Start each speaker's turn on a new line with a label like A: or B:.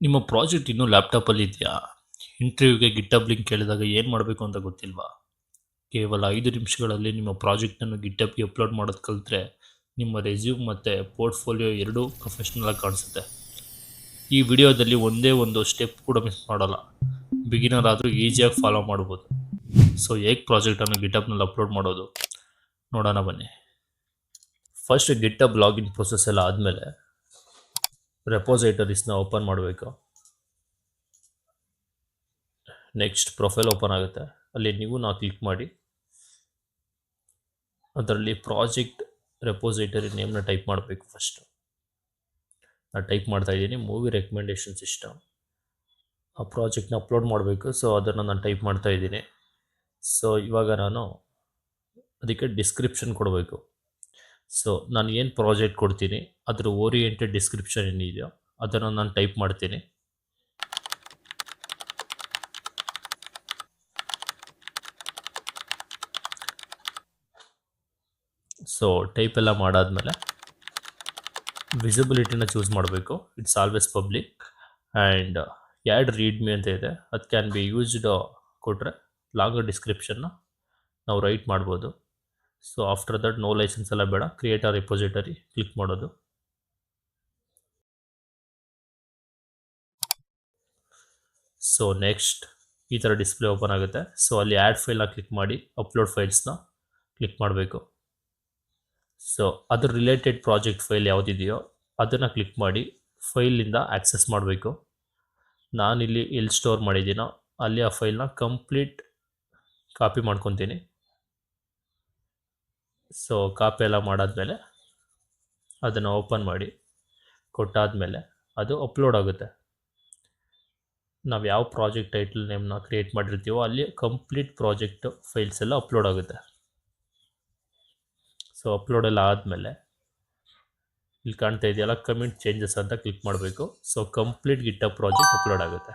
A: ನಿಮ್ಮ ಪ್ರಾಜೆಕ್ಟ್ ಇನ್ನೂ ಲ್ಯಾಪ್ಟಾಪಲ್ಲಿ ಇದೆಯಾ? ಇಂಟರ್ವ್ಯೂಗೆ ಗಿಟಬ್ ಲಿಂಕ್ ಕೇಳಿದಾಗ ಏನು ಮಾಡಬೇಕು ಅಂತ ಗೊತ್ತಿಲ್ವಾ? ಕೇವಲ 5 ನಿಮಿಷಗಳಲ್ಲಿ ನಿಮ್ಮ ಪ್ರಾಜೆಕ್ಟನ್ನು ಗಿಟಬ್‌ಗೆ ಅಪ್ಲೋಡ್ ಮಾಡೋದು ಕಲಿತ್ರೆ ನಿಮ್ಮ ರೆಸ್ಯೂಮ್ ಮತ್ತು ಪೋರ್ಟ್‌ಫೋಲಿಯೋ ಎರಡೂ ಪ್ರೊಫೆಷನಲ್ ಆಗಿ ಕಾಣಿಸುತ್ತೆ. ಈ ವಿಡಿಯೋದಲ್ಲಿ ಒಂದೇ ಒಂದು ಸ್ಟೆಪ್ ಕೂಡ ಮಿಸ್ ಮಾಡಲ್ಲ. ಬಿಗಿನರ್ ಆದರೂ ಈಸಿಯಾಗಿ ಫಾಲೋ ಮಾಡ್ಬೋದು. ಸೊ ಹೇಗೆ ಪ್ರಾಜೆಕ್ಟನ್ನು ಗಿಟಬ್‌ನಲ್ಲಿ ಅಪ್ಲೋಡ್ ಮಾಡೋದು ನೋಡೋಣ ಬನ್ನಿ. ಫಸ್ಟ್ ಗಿಟಬ್ ಲಾಗಿನ್ ಪ್ರೊಸೆಸ್ ಎಲ್ಲ ಆದಮೇಲೆ ರೆಪೋಸಿಟರೀಸ್ನ ಓಪನ್ ಮಾಡಬೇಕು. ನೆಕ್ಸ್ಟ್ ಪ್ರೊಫೈಲ್ ಓಪನ್ ಆಗುತ್ತೆ. ಅಲ್ಲಿ ನೀವು ಕ್ಲಿಕ್ ಮಾಡಿ ಅದರಲ್ಲಿ ಪ್ರಾಜೆಕ್ಟ್ ರೆಪೋಸಿಟರಿ ನೇಮ್ನ ಟೈಪ್ ಮಾಡಬೇಕು. ಫಸ್ಟು ನಾನು ಟೈಪ್ ಮಾಡ್ತಾ ಇದ್ದೀನಿ ಮೂವಿ ರೆಕಮೆಂಡೇಶನ್ ಸಿಸ್ಟಮ್. ಆ ಪ್ರಾಜೆಕ್ಟ್ನ ಅಪ್ಲೋಡ್ ಮಾಡಬೇಕು. ಸೊ ಅದನ್ನು ನಾನು ಟೈಪ್ ಮಾಡ್ತಾ ಇದ್ದೀನಿ. ಸೊ ಇವಾಗ ನಾನು ಅದಕ್ಕೆ ಡಿಸ್ಕ್ರಿಪ್ಷನ್ ಕೊಡಬೇಕು. ಸೊ ನಾನು ಏನು ಪ್ರಾಜೆಕ್ಟ್ ಕೊಡ್ತೀನಿ ಅದರ ಓರಿಯೆಂಟೆಡ್ ಡಿಸ್ಕ್ರಿಪ್ಷನ್ ಏನಿದೆಯೋ ಅದನ್ನು ನಾನು ಟೈಪ್ ಮಾಡ್ತೀನಿ. ಸೊ ಟೈಪ್ ಎಲ್ಲ ಮಾಡಾದಮೇಲೆ ವಿಸಿಬಿಲಿಟಿನ ಚೂಸ್ ಮಾಡಬೇಕು. It's always public and add read me ಅಂತ ಇದೆ. ಅದು ಕ್ಯಾನ್ ಬಿ ಯೂಸ್ಡ್ ಕೊಟ್ಟರೆ ಲಾಂಗರ್ ಡಿಸ್ಕ್ರಿಪ್ಷನ್ನ ನಾವು ರೈಟ್ ಮಾಡ್ಬೋದು. So after that no license ಎಲ್ಲ ಬೇಡ, ಕ್ರಿಯೇಟ್ ಆ ರೆಪೋಸಿಟರಿ ಕ್ಲಿಕ್ ಮಾಡೋದು. ಸೊ ನೆಕ್ಸ್ಟ್ ಈ ಥರ ಡಿಸ್ಪ್ಲೇ ಓಪನ್ ಆಗುತ್ತೆ. ಸೊ ಅಲ್ಲಿ ಆ್ಯಡ್ ಫೈಲ್ನ ಕ್ಲಿಕ್ ಮಾಡಿ ಅಪ್ಲೋಡ್ ಫೈಲ್ಸ್ನ ಕ್ಲಿಕ್ ಮಾಡಬೇಕು. ಸೊ ಅದ್ರ ರಿಲೇಟೆಡ್ ಪ್ರಾಜೆಕ್ಟ್ ಫೈಲ್ ಯಾವುದಿದೆಯೋ ಅದನ್ನು ಕ್ಲಿಕ್ ಮಾಡಿ ಫೈಲಿಂದ ಆಕ್ಸೆಸ್ ಮಾಡಬೇಕು. ನಾನಿಲ್ಲಿ ಎಲ್ಲಿ ಸ್ಟೋರ್ ಮಾಡಿದ್ದೀನೋ ಅಲ್ಲಿ ಆ ಫೈಲ್ನ ಕಂಪ್ಲೀಟ್ ಕಾಪಿ ಮಾಡ್ಕೊತೀನಿ. ಸೊ ಕಾಪಿ ಎಲ್ಲ ಮಾಡಾದಮೇಲೆ ಅದನ್ನು ಓಪನ್ ಮಾಡಿ ಕೊಟ್ಟಾದಮೇಲೆ ಅದು ಅಪ್ಲೋಡ್ ಆಗುತ್ತೆ. ನಾವು ಯಾವ ಪ್ರಾಜೆಕ್ಟ್ ಟೈಟಲ್ ನೇಮ್ನ ಕ್ರಿಯೇಟ್ ಮಾಡಿರ್ತೀವೋ ಅಲ್ಲಿ ಕಂಪ್ಲೀಟ್ ಪ್ರಾಜೆಕ್ಟ್ ಫೈಲ್ಸ್ ಎಲ್ಲ ಅಪ್ಲೋಡ್ ಆಗುತ್ತೆ. ಸೊ ಅಪ್ಲೋಡ್ ಎಲ್ಲ ಆದಮೇಲೆ ಇಲ್ಲಿ ಕಾಣ್ತಾ ಇದೆಯಲ್ಲ ಕಮೆಂಟ್ ಚೇಂಜಸ್ ಅಂತ ಕ್ಲಿಕ್ ಮಾಡಬೇಕು. So complete GitHub project upload ಆಗುತ್ತೆ.